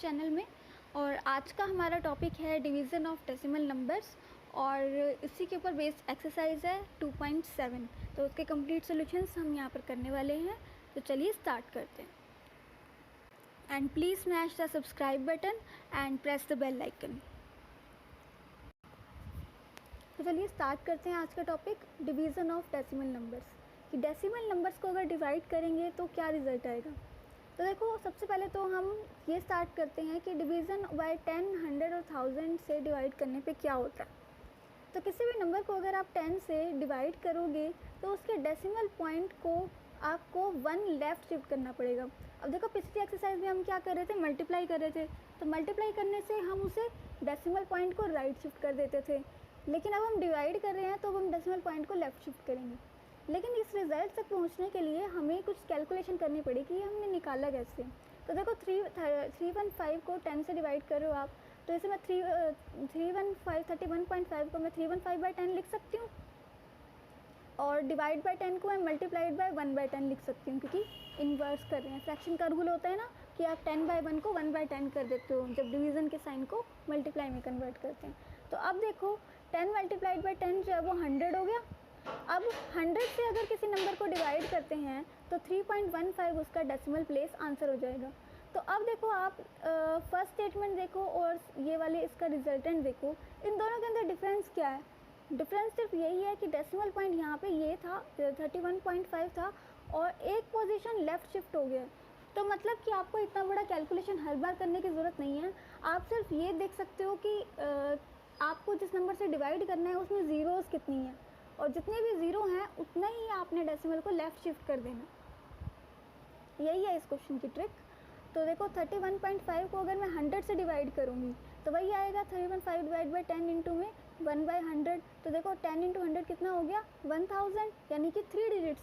Channel में। और आज का हमारा टॉपिक है डिवीज़न ऑफ डेसिमल नंबर्स और इसी के ऊपर बेस्ड एक्सरसाइज है 2.7। तो उसके कंप्लीट सॉल्यूशंस हम यहाँ पर करने वाले हैं। तो चलिए स्टार्ट करते हैं। And please smash the subscribe button and press the bell icon. तो चलिए स्टार्ट करते हैं आज का topic division of decimal numbers. कि डेसिमल नंबर्स को अगर डिवाइड करेंगे तो क्या रिज़ल्ट आएगा। तो देखो, सबसे पहले तो हम ये स्टार्ट करते हैं कि डिवीज़न बाय 10, 100 और 1000 से डिवाइड करने पे क्या होता है। तो किसी भी नंबर को अगर आप 10 से डिवाइड करोगे तो उसके डेसिमल पॉइंट को आपको 1 लेफ़्ट शिफ्ट करना पड़ेगा। अब देखो, पिछली एक्सरसाइज में हम क्या कर रहे थे, मल्टीप्लाई कर रहे थे। तो मल्टीप्लाई करने से हम उसे डेसिमल पॉइंट को राइट शिफ्ट कर देते थे, लेकिन अब हम डिवाइड कर रहे हैं तो हम डेसिमल पॉइंट को लेफ़्ट शिफ्ट करेंगे। लेकिन इस रिज़ल्ट तक पहुंचने के लिए हमें कुछ कैलकुलेशन करनी पड़ेगी कि हमने निकाला कैसे। तो देखो, 315 को 10 से डिवाइड कर रहे हो आप, तो इसे मैं 31.5 को मैं 315/10 लिख सकती हूँ, और डिवाइड बाय 10 को मैं मल्टीप्लाइड बाय 1/10 लिख सकती हूँ, क्योंकि इन्वर्स कर रहे हैं। फ्रैक्शन का रूल होता है ना कि आप 10/1 को 1/10 कर देते हो जब डिवीज़न के साइन को मल्टीप्लाई में कन्वर्ट करते हैं। तो अब देखो, 10 मल्टीप्लाइड बाय 10 जो है वो 100 हो गया। अब 100 से अगर किसी नंबर को डिवाइड करते हैं तो 3.15 उसका डेसिमल प्लेस आंसर हो जाएगा। तो अब देखो, आप फर्स्ट स्टेटमेंट देखो और ये वाले इसका रिजल्टेंट देखो, इन दोनों के अंदर डिफरेंस क्या है। डिफरेंस सिर्फ यही है कि डेसिमल पॉइंट यहाँ पे ये था 31.5 था और एक पोजीशन लेफ़्ट शिफ्ट हो गया। तो मतलब कि आपको इतना बड़ा कैलकुलेशन हर बार करने की ज़रूरत नहीं है। आप सिर्फ ये देख सकते हो कि आपको जिस नंबर से डिवाइड करना है उसमें ज़ीरोज़ कितनी हैं, और जितने भी ज़ीरो हैं उतना ही आपने डेसिमल को लेफ़्ट शिफ्ट कर देना। यही है इस क्वेश्चन की ट्रिक। तो देखो, 31.5 को अगर मैं 100 से डिवाइड करूँगी तो वही आएगा 315 डिवाइड बाई 10 इंटू में 1/100। तो देखो, 10 इंटू 100 कितना हो गया, 1000, यानी कि 3 डिजिट्स,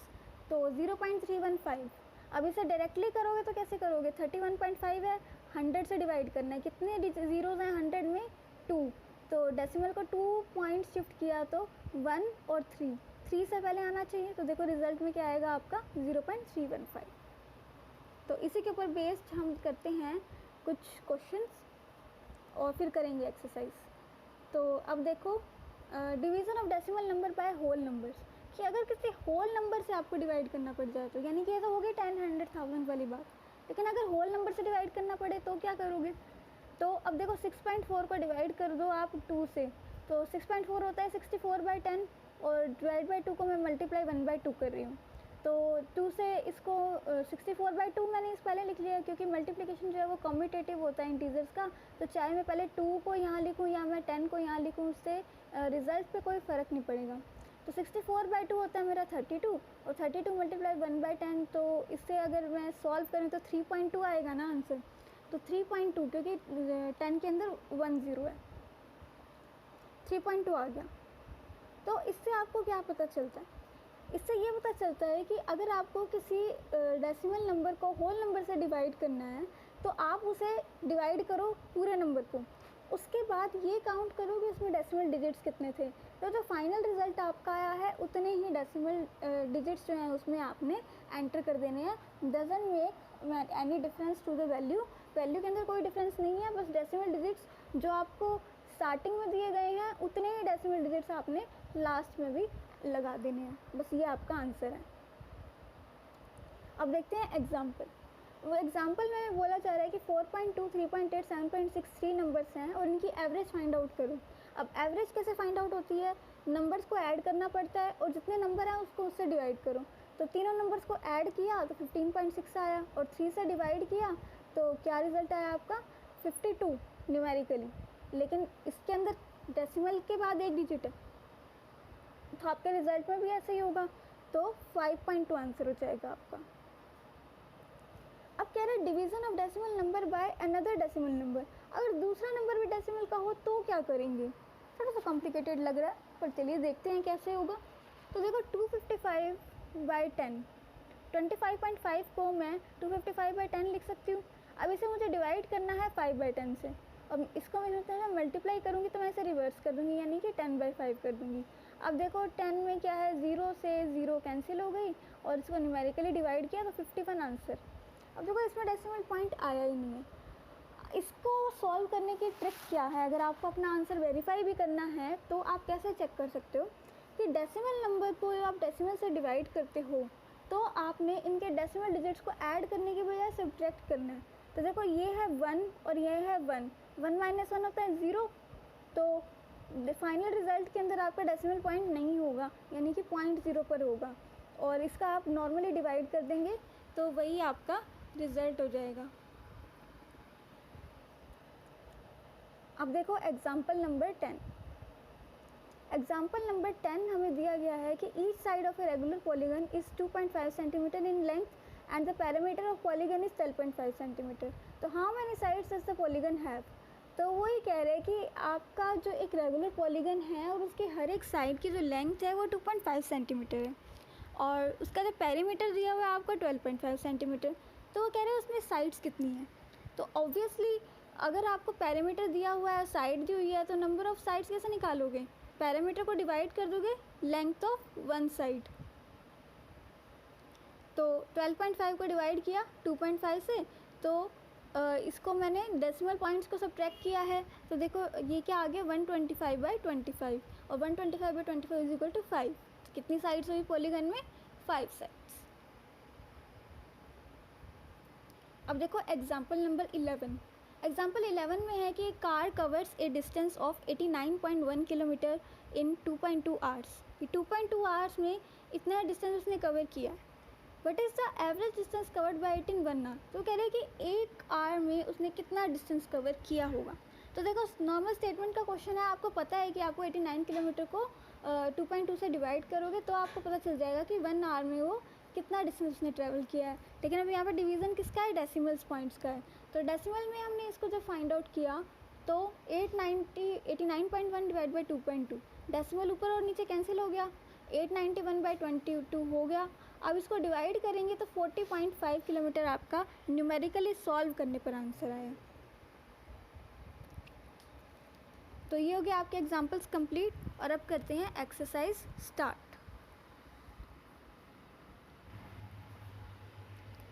तो 0.315। अब इसे डायरेक्टली करोगे तो कैसे करोगे, 31.5 है, 100 से डिवाइड करना है, कितने ज़ीरोज़ हैं 100 में, 2। तो डेसिमल को 2 पॉइंट शिफ्ट किया तो 1 और 3 से पहले आना चाहिए। तो देखो, रिज़ल्ट में क्या आएगा आपका, 0.315। तो इसी के ऊपर बेस्ड हम करते हैं कुछ क्वेश्चंस और फिर करेंगे एक्सरसाइज। तो अब देखो, division of decimal number by whole numbers, कि अगर किसी होल नंबर से आपको डिवाइड करना पड़ जाए तो, यानी कि ये तो हो गई 10, 100, 1000 वाली बात। लेकिन अगर होल नंबर से डिवाइड करना पड़े तो क्या करोगे। तो अब देखो, 6.4 को डिवाइड कर दो आप 2 से, तो 6.4 होता है 64/10, और डिवाइड बाई 2 को मैं मल्टीप्लाई 1/2 कर रही हूँ। तो 2 से इसको 64/2 मैंने इस पहले लिख लिया, क्योंकि मल्टीप्लिकेशन जो है वो कम्यूटेटिव होता है इंटीजर्स का। तो चाहे मैं पहले 2 को यहाँ लिखूँ या मैं 10 को यहाँ लिखूँ, उससे रिज़ल्ट पे कोई फ़र्क नहीं पड़ेगा। तो 64/2 होता है मेरा 32, और 32 मल्टीप्लाई 1/10, तो इससे अगर मैं सॉल्व करूँ तो 3.2 आएगा ना आंसर। तो 3.2, क्योंकि 10 के अंदर 1 0 है, 3.2 आ गया। तो इससे आपको क्या पता चलता है, इससे ये पता चलता है कि अगर आपको किसी डेसिमल नंबर को होल नंबर से डिवाइड करना है तो आप उसे डिवाइड करो पूरे नंबर को, उसके बाद ये काउंट करो कि उसमें डेसिमल डिजिट्स कितने थे। तो जो फाइनल रिज़ल्ट आपका आया है उतने ही डेसिमल डिजिट्स जो हैं उसमें आपने एंटर कर देने हैं। Doesn't make any difference to the value के अंदर कोई डिफरेंस नहीं है, बस डेसिमल डिजिट्स जो आपको स्टार्टिंग में दिए गए हैं उतने ही डेसिमल डिजिट्स आपने लास्ट में भी लगा देने हैं। बस ये आपका आंसर है। अब देखते हैं एग्जाम्पल। वो एग्जाम्पल में बोला जा रहा है कि 4.2, 3.8, 7.63 नंबर्स हैं और इनकी एवरेज फाइंड आउट करो। अब एवरेज कैसे फाइंड आउट होती है, नंबर्स को ऐड करना पड़ता है और जितने नंबर हैं उसको उससे डिवाइड करो। तो तीनों नंबर्स को ऐड किया तो 15.6 आया, और 3 से डिवाइड किया तो क्या रिज़ल्ट आया आपका, 52 न्यूमेरिकली। लेकिन इसके अंदर डेसिमल के बाद एक डिजिट है, तो आपके रिज़ल्ट में भी ऐसे ही होगा। तो 5.2 आंसर हो जाएगा आपका। अब कह रहे हैं division of decimal number by another decimal number, अगर दूसरा नंबर भी डेसिमल का हो तो क्या करेंगे। थोड़ा सा कॉम्प्लिकेटेड लग रहा है, पर चलिए देखते हैं कैसे होगा। तो देखो, 255/10, 25.5 को मैं 255/10 लिख सकती हूँ। अब इसे मुझे डिवाइड करना है 5/10 से। अब इसको मैं मल्टीप्लाई करूँगी तो मैं इसे रिवर्स कर दूँगी, यानी कि 10/5 कर दूँगी। अब देखो, 10 में क्या है, 0 से 0 कैंसिल हो गई, और इसको न्यूमेरिकली डिवाइड किया तो 51 आंसर। अब देखो, इसमें डेसिमल पॉइंट आया ही नहीं है। इसको सॉल्व करने की ट्रिक क्या है, अगर आपको अपना आंसर वेरीफाई भी करना है तो आप कैसे चेक कर सकते हो कि डेसिमल नंबर को आप डेसिमल से डिवाइड करते हो तो आपने इनके डेसिमल डिजिट्स को ऐड करने की बजाय सब्ट्रैक्ट करना है। तो देखो ये है 1 और ये है 1, 1 माइनस 1 होता है 0, तो फाइनल रिजल्ट के अंदर आपका डेसिमल पॉइंट नहीं होगा, यानी कि 0.0 पर होगा, और इसका आप नॉर्मली डिवाइड कर देंगे तो वही आपका रिजल्ट हो जाएगा। अब देखो एग्जाम्पल नंबर 10। एग्जाम्पल नंबर 10 हमें दिया गया है कि each side of a regular polygon is 2.5 centimetre in length and the parameter of polygon is 12.5 centimetre. तो how many sides does the polygon have. तो वही कह रहे हैं कि आपका जो एक रेगुलर पॉलीगन है और उसके हर एक साइड की जो लेंथ है वो 2.5 सेंटीमीटर है और उसका जो पैरामीटर दिया हुआ है आपका 12.5 सेंटीमीटर। तो वो कह रहे हैं उसमें साइड्स कितनी हैं। तो ऑब्वियसली अगर आपको पैरामीटर दिया हुआ है, साइड दी हुई है, तो नंबर ऑफ़ साइड्स कैसे निकालोगे, पैरामीटर को डिवाइड कर दोगे लेंथ ऑफ वन साइड। तो 12.5 को डिवाइड किया 2.5 से, तो इसको मैंने डेसिमल पॉइंट्स को सब्ट्रैक्ट किया है, तो देखो ये क्या आ गया 125/25 और 125/25 इज इक्वल टू 5। कितनी साइड्स हुई पॉलीगन में, 5 साइड्स। अब देखो एग्जाम्पल नंबर 11। एग्जाम्पल 11 में है कि car covers a distance of 89.1 kilometre in 2.2 hours. ये 2.2 आवर्स में इतना डिस्टेंस उसने कवर किया है। What is the average distance covered by it in 1 hour. तो कह रहे हैं कि 1 आवर में उसने कितना डिस्टेंस कवर किया होगा। तो देखो नॉर्मल स्टेटमेंट का क्वेश्चन है, आपको पता है कि आपको 89 किलोमीटर को 2.2 से डिवाइड करोगे तो आपको पता चल जाएगा कि 1 आवर में वो कितना डिस्टेंस उसने ट्रैवल किया है। लेकिन अब यहाँ पर डिवीज़न किसका है, डेसिमल्स पॉइंट्स का है। तो डेसिमल में हमने इसको जब फाइंड आउट किया तो 89.1 डिवाइड बाई 2.2, डेसिमल ऊपर और नीचे कैंसिल हो गया, 891/22 हो गया। अब इसको डिवाइड करेंगे तो 40.5 किलोमीटर आपका न्यूमेरिकली सॉल्व करने पर आंसर आया। तो ये हो गया आपके एग्जांपल्स कंप्लीट, और अब करते हैं एक्सरसाइज स्टार्ट।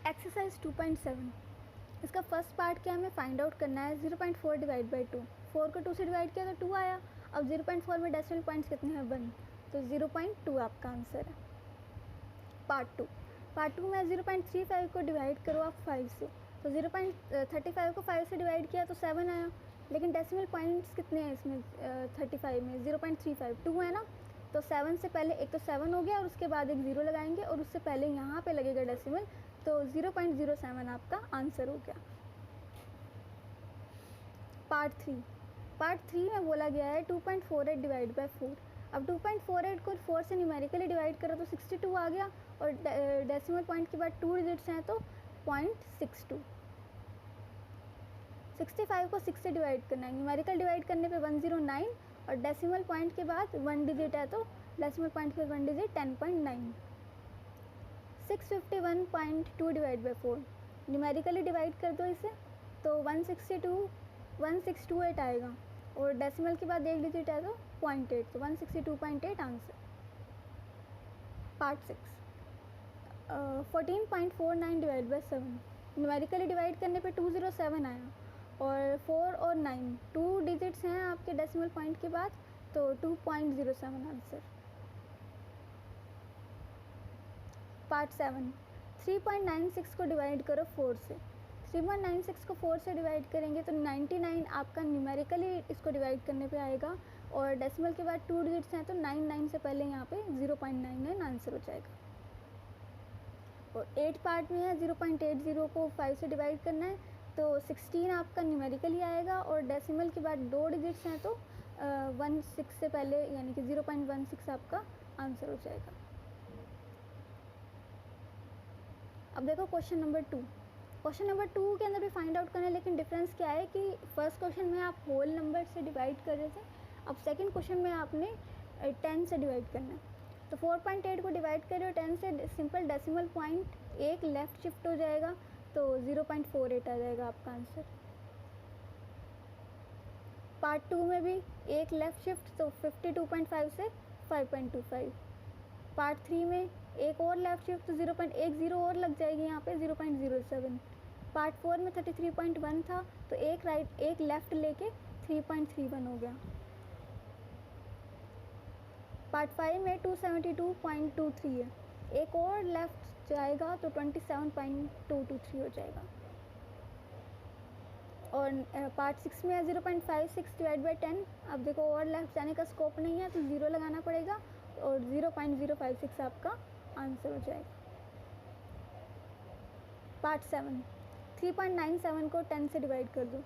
एक्सरसाइज 2.7, इसका फर्स्ट पार्ट क्या हमें फाइंड आउट करना है, 0.4 डिवाइड बाई 2। 4 को 2 से डिवाइड किया तो 2 आया। अब 0.4 में डेसिमल पॉइंट्स कितने हैं, 1, तो 0.2 आपका आंसर है। पार्ट टू में 0.35 को डिवाइड करो आप 5 से, तो 0.35 को 5 से डिवाइड किया तो 7 आया। लेकिन डेसिमल पॉइंट्स कितने हैं इसमें 35 में, 0.35 2 है ना, तो 7 से पहले एक तो 7 हो गया और उसके बाद एक 0 लगाएंगे और उससे पहले यहाँ पे लगेगा डेसिमल, तो 0.07 आपका आंसर हो गया। पार्ट थ्री में बोला गया है 2.48 डिवाइड बाई 4। अब 2.48 को 4 से न्यूमेरिकली डिवाइड करो तो 62 आ गया, और डेसिमल पॉइंट के बाद 2 डिजिट्स हैं तो 0.62। 65 को 6 से डिवाइड करना है, न्यूमेरिकल डिवाइड करने पे 109, और डेसिमल पॉइंट के बाद 1 डिजिट है तो डेसिमल पॉइंट के 1 digit 10.9। 651.2 divide by 4, numerically divide कर दो इसे तो 1628 आएगा, और डेसिमल के बाद एक डिजिट है तो 0.8, तो 162.8 answer. Part 6, 14.49 divide by 7, numerically divide करने पे 207 आया, और 4 और 9 2 डिजिट्स हैं आपके डेसिमल पॉइंट के बाद, तो 2.07 आंसर। पार्ट 7, 3.96 को डिवाइड करो 4 से, 3.96 को 4 से डिवाइड करेंगे तो 99 आपका न्यूमेरिकली इसको डिवाइड करने पे आएगा, और डेसिमल के बाद 2 डिजिट्स हैं तो 99 से पहले यहाँ पे 0.99 आंसर हो जाएगा। और 8 पार्ट में है, 0.80 को 5 से डिवाइड करना है तो 16 आपका न्यूमेरिकली आएगा, और डेसिमल के बाद 2 डिजिट्स हैं तो 16 से पहले यानी कि 0.16 आपका आंसर हो जाएगा। अब देखो क्वेश्चन नंबर 2। क्वेश्चन नंबर 2 के अंदर भी फाइंड आउट करना है, लेकिन डिफरेंस क्या है कि फर्स्ट क्वेश्चन में आप होल नंबर से डिवाइड कर रहे थे, अब सेकंड क्वेश्चन में आपने 10 से डिवाइड करना है। तो 4.8 को डिवाइड करो 10 से, सिंपल डेसिमल पॉइंट एक लेफ़्ट शिफ्ट हो जाएगा तो 0.48 आ जाएगा आपका आंसर। पार्ट 2 में भी एक लेफ़्ट शिफ्ट तो 52.5 से 5.25। पार्ट 3 में एक और लेफ़्ट शिफ्ट तो 0.10 और लग जाएगी यहाँ पे 0.07। पार्ट 4 में 33.1 था तो एक लेफ़्ट लेके 3.31 हो गया। पार्ट 5 में 272.23 है, एक और लेफ़्ट जाएगा तो 27.223 हो जाएगा। और पार्ट 6 में है 0.56 डिवाइड बाई 10। अब देखो और लेफ़्ट जाने का स्कोप नहीं है तो 0 लगाना पड़ेगा और 0.056 आपका आंसर हो जाएगा। पार्ट 7 3.97 को 10 से डिवाइड कर दो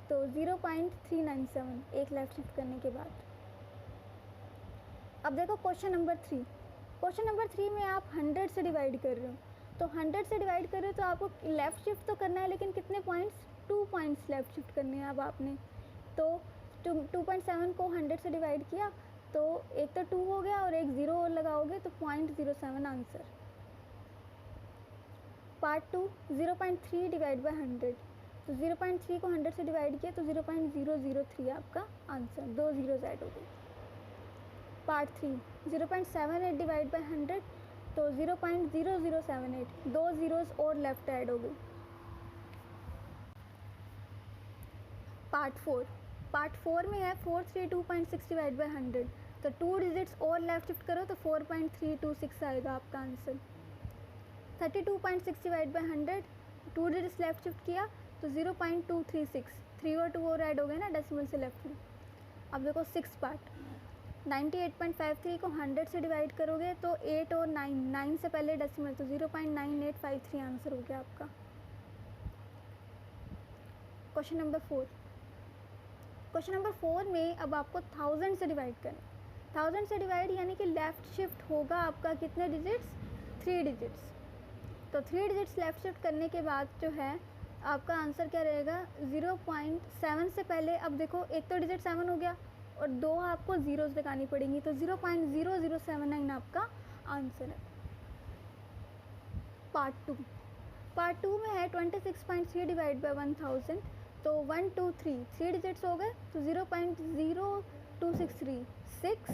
तो 0.397 एक लेफ़्ट शिफ्ट करने के बाद। अब देखो क्वेश्चन नंबर 3। क्वेश्चन नंबर 3 में आप 100 से डिवाइड कर रहे हो, तो 100 से डिवाइड कर रहे हो तो आपको लेफ़्ट शिफ्ट तो करना है, लेकिन कितने पॉइंट्स, 2 पॉइंट्स लेफ़्ट शिफ्ट करने हैं अब आपने। तो 2.7 को 100 से डिवाइड किया तो एक तो 2 हो गया और एक 0 और लगाओगे तो 0.07 आंसर। पार्ट 2 0.3 डिवाइड बाई 100, तो 0.3 को 100 से डिवाइड किया तो 0.003 आपका आंसर, 2 ज़ीरोज़ ऐड हो गए। पार्ट 3 0.78 डिवाइड बाई 100, तो 0.0078, 2 ज़ीरोज़ और लेफ़्ट ऐड हो गई। पार्ट 4 में है 432.6 डिवाइड बाई 100, तो 2 डिजिट्स और लेफ़्ट शिफ्ट करो तो 4.326 आएगा आपका answer. 32.6 divide by 100, 2 digits left shift किया तो 0.236, 3 और 2 और ऐड हो गए ना डेसिमल से लेफ्ट में। अब देखो 6 पार्ट 98.53 को 100 से डिवाइड करोगे तो 8 और 9 से पहले डेसिमल तो 0.9853 आंसर हो गया आपका। Question number 4। क्वेश्चन नंबर 4 में अब आपको 1000 से डिवाइड करना। 1000 से डिवाइड यानी कि लेफ़्ट शिफ्ट होगा आपका कितने डिजिट्स, 3 डिजिट्स। तो 3 डिजिट्स लेफ़्ट शिफ्ट करने के बाद जो है आपका आंसर क्या रहेगा, 0.7 से पहले अब देखो एक तो डिजिट 7 हो गया और 2 आपको ज़ीरोज़ लगानी पड़ेंगी, तो 0.0079 आपका आंसर है। पार्ट 2 में है 26.3 डिवाइड बाई 1000, तो 1 2 3 डिजिट्स हो गए तो 0.0263, 6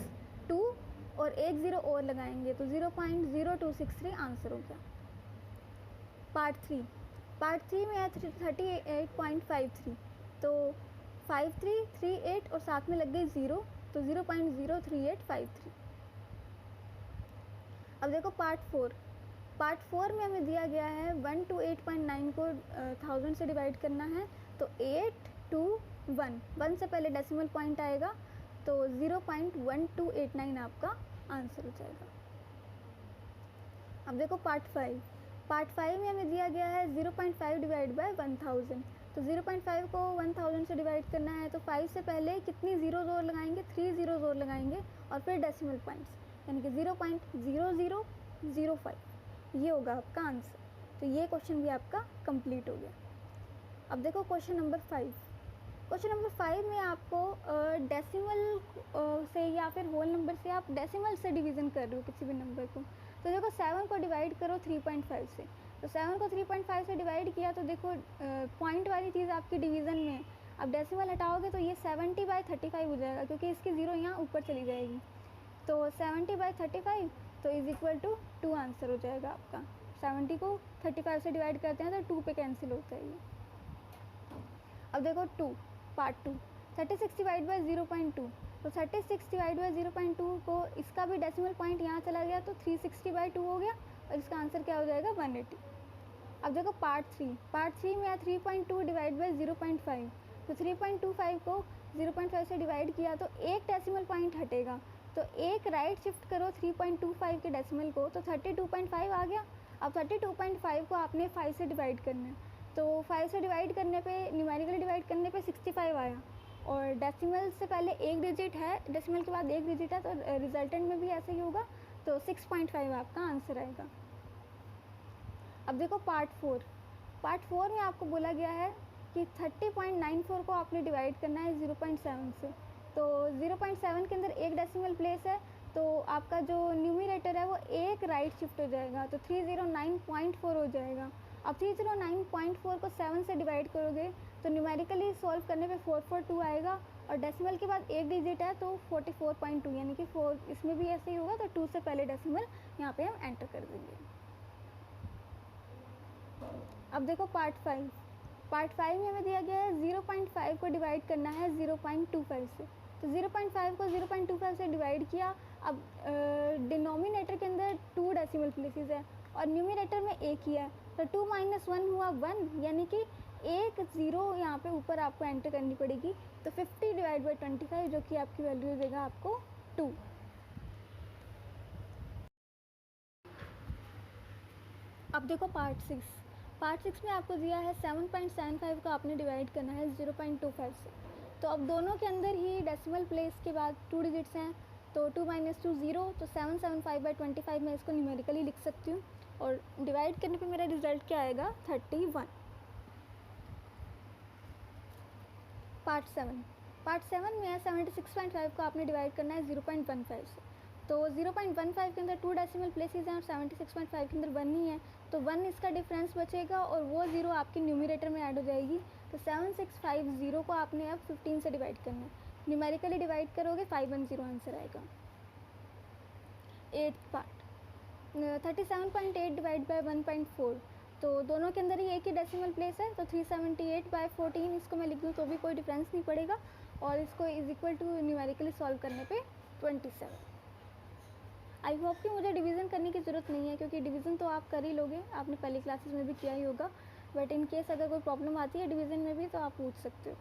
2 और एक 0 और लगाएंगे तो 0.0263 आंसर हो गया। पार्ट 3 में है 38.53, तो 5338 और साथ में लग गई 0, तो 0.03853। अब देखो पार्ट 4 में हमें दिया गया है 128.9 को 1000 से डिवाइड करना है, तो 8 2 1 से पहले डेसिमल पॉइंट आएगा तो 0.1289 आपका आंसर हो जाएगा। अब देखो पार्ट 5 में हमें दिया गया है 0.5 डिवाइड बाई 1000, तो 0.5 को 1000 से डिवाइड करना है तो 5 से पहले कितनी ज़ीरोज़ और लगाएंगे, 3 ज़ीरोज़ और लगाएंगे और फिर डेसिमल पॉइंट्स यानी कि 0.0005, ये होगा आपका आंसर। तो ये क्वेश्चन भी आपका कंप्लीट हो गया। अब देखो क्वेश्चन नंबर 5। क्वेश्चन नंबर 5 में आपको डेसिमल से या फिर होल नंबर से आप डेसिमल से डिवीज़न कर रहे हो किसी भी नंबर को, तो देखो 7 को डिवाइड करो 3.5 से, तो 7 को 3.5 से डिवाइड किया तो देखो पॉइंट वाली चीज़ आपकी डिवीज़न में, अब डेसिमल हटाओगे तो ये 70/35 हो जाएगा क्योंकि इसकी ज़ीरो यहाँ ऊपर चली जाएगी, तो 70/35 तो इज़ इक्वल टू 2 आंसर हो जाएगा आपका। 70 को 35 से डिवाइड करते हैं तो 2 पे कैंसिल होता है ये। अब देखो पार्ट 2 36 डिवाइड बाई 0.2, तो 36 डिवाइड बाई 0.2 को इसका भी डेसिमल पॉइंट यहाँ चला गया तो 360/2 हो गया और इसका आंसर क्या हो जाएगा 180। अब देखो पार्ट 3 में 3.2 डिवाइड बाई 0.5, तो 3.25 को 0.5 से डिवाइड किया तो एक डेसिमल पॉइंट हटेगा, तो एक राइट शिफ्ट करो 3.25 के डेसिमल को तो 32.5 आ गया। अब 32.5 को आपने 5 से डिवाइड करना है, तो 5 से डिवाइड करने पे न्यूमेरिकली डिवाइड करने पे 65 आया और डेसिमल से पहले एक डिजिट है, डेसिमल के बाद एक डिजिट है, तो रिजल्टेंट में भी ऐसे ही होगा, तो 6.5 आपका आंसर आएगा। अब देखो पार्ट 4 में आपको बोला गया है कि 30.94 को आपने डिवाइड करना है 0.7 से, तो 0.7 के अंदर एक डेसिमल प्लेस है तो आपका जो न्यूमरेटर है वो एक राइट शिफ्ट हो जाएगा तो 309.4 हो जाएगा। अब 309.4 को 7 से डिवाइड करोगे तो न्यूमेरिकली सॉल्व करने पे 442 आएगा और डेसिमल के बाद एक डिजिट है तो 44.2 यानी कि 4, इसमें भी ऐसे ही होगा, तो 2 से पहले डेसिमल यहाँ पे हम एंटर कर देंगे। अब देखो पार्ट पार्ट 5 में हमें दिया गया है 0.5 को डिवाइड करना है 0.25 से। तो 0.5 को 0.25 से डिवाइड किया। अब डिनोमिनेटर के अंदर 2 डेसिमल प्लेसेस है और न्यूमरेटर में एक ही है, तो 2 - 1 हुआ 1, यानी कि एक ज़ीरो यहाँ पे ऊपर आपको एंटर करनी पड़ेगी। तो 50/25 जो कि आपकी वैल्यू देगा आपको 2। अब देखो पार्ट 6 में आपको दिया है 7.75 को आपने डिवाइड करना है 0.25 से। तो अब दोनों के अंदर ही डेसिमल प्लेस के बाद 2 डिजिट्स हैं, तो 2 - 2 0, तो 775/25 मैं इसको न्यूमेरिकली लिख सकती हूँ और डिवाइड करने पे मेरा रिजल्ट क्या आएगा 31। पार्ट 7 में है 76.5 को आपने डिवाइड करना है 0.15 से। तो 0.15 के अंदर 2 डेसिमल प्लेसेस हैं और 76.5 के अंदर 1 ही है, तो 1 इसका डिफरेंस बचेगा और वो 0 आपके न्यूमरेटर में ऐड हो जाएगी। तो 7650 को आपने अब 15 से डिवाइड करना है, न्यूमेरिकली डिवाइड करोगे 510 आंसर आएगा। 8th पार्ट 37.8 डिवाइड बाय 1.4, तो दोनों के अंदर ही एक ही डेसिमल प्लेस है, तो 378/14 इसको मैं लिख दूँ तो भी कोई डिफरेंस नहीं पड़ेगा और इसको is equal to numerically solve करने पे 27। आई होप कि मुझे डिवीज़न करने की ज़रूरत नहीं है, क्योंकि डिवीज़न तो आप कर ही लोगे, आपने पहली क्लासेस में भी किया ही होगा, बट इन केस अगर कोई प्रॉब्लम आती है डिवीज़न में भी तो आप पूछ सकते हो।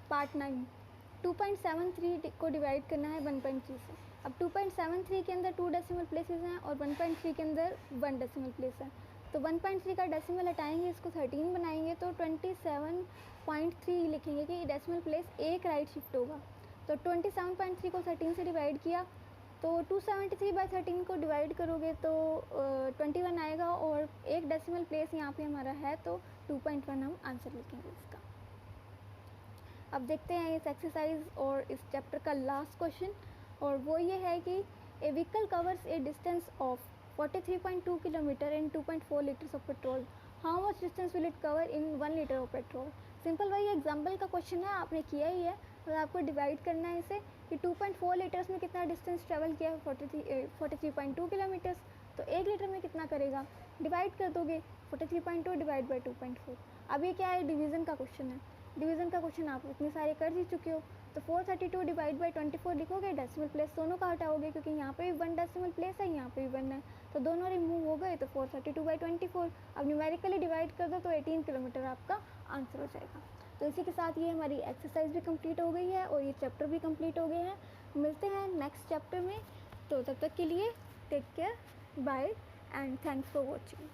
पार्ट 9 2.73 को डिवाइड करना है 1.3 से। अब 2.73 के अंदर 2 डेसिमल प्लेसेस हैं और 1.3 के अंदर 1 डेसिमल प्लेस है, तो 1.3 का डेसिमल हटाएंगे, इसको 13 बनाएंगे तो 27.3 लिखेंगे कि डेसिमल प्लेस एक राइट शिफ्ट होगा। तो 27.3 को 13 से डिवाइड किया, तो 273/13 को डिवाइड करोगे तो 21 आएगा और एक डेसिमल प्लेस यहाँ पे हमारा है, तो 2.1 हम आंसर लिखेंगे इसका। अब देखते हैं इस एक्सरसाइज और इस चैप्टर का लास्ट क्वेश्चन, और वो ये है कि a vehicle covers a distance of 43.2 kilometre in 2.4 litres of petrol, how much distance will it cover in 1 litre of petrol. Simple वही एग्जाम्पल का क्वेश्चन है, आपने किया ही है, तो आपको डिवाइड करना है इसे कि 2.4 लीटर्स में कितना डिस्टेंस ट्रेवल किया है 43.2 किलोमीटर्स, तो 1 लीटर में कितना करेगा, डिवाइड कर दोगे 43.2 डिवाइड बाई 2.4। अब ये क्या है, डिवीज़न का क्वेश्चन है, डिवीज़न का क्वेश्चन आप इतने सारे कर ही चुके हो, तो 432 डिवाइड बाई 24 लिखोगे, डेसिमल प्लेस दोनों का हटाओगे क्योंकि यहाँ पे भी 1 डेसिमल प्लेस है, यहाँ पे भी 1 है, तो दोनों रिमूव हो गए, तो 432/24। अब न्यूमेरिकली डिवाइड कर दो तो 18 किलोमीटर आपका आंसर हो जाएगा। तो इसी के साथ ये हमारी एक्सरसाइज भी कंप्लीट हो गई है और ये चैप्टर भी कंप्लीट हो गए हैं। मिलते हैं नेक्स्ट चैप्टर में, तो तब तक के लिए take care, bye and thanks for watching.